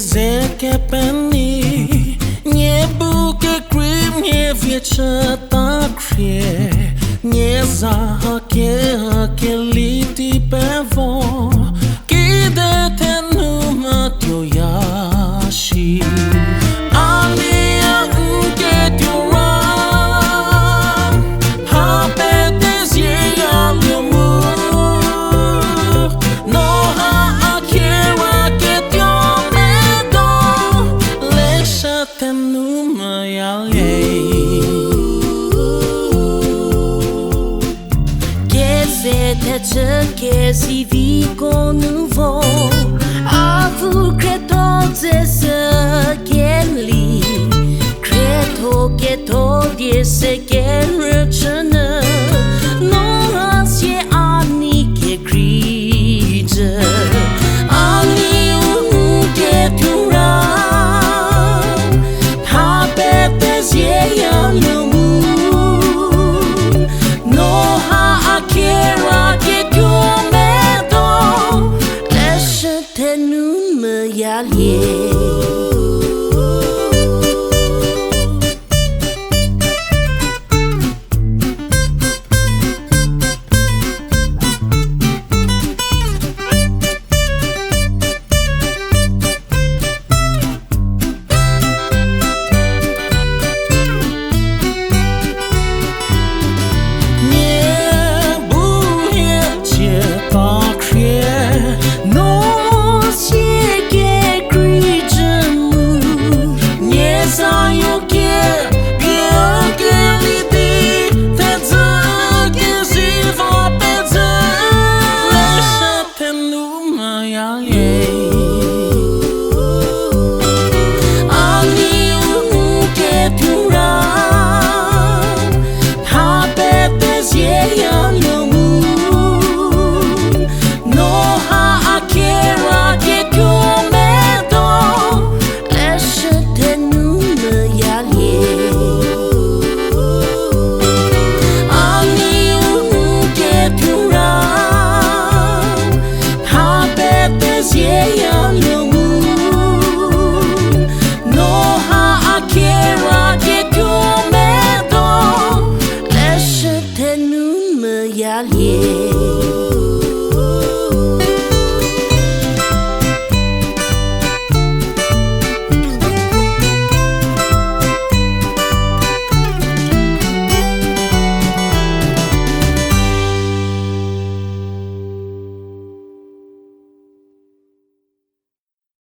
ze che penny nie buke grim nie wiecie Thaprü nie za ke liti pevo kide tenu matyo yashi alia ketuo che si vico nuovo avu credo zese che li credo che togliesse che rechene non asie anni che grige anni un che tu ra habete sia no no ha akira che tu me do lasciate non me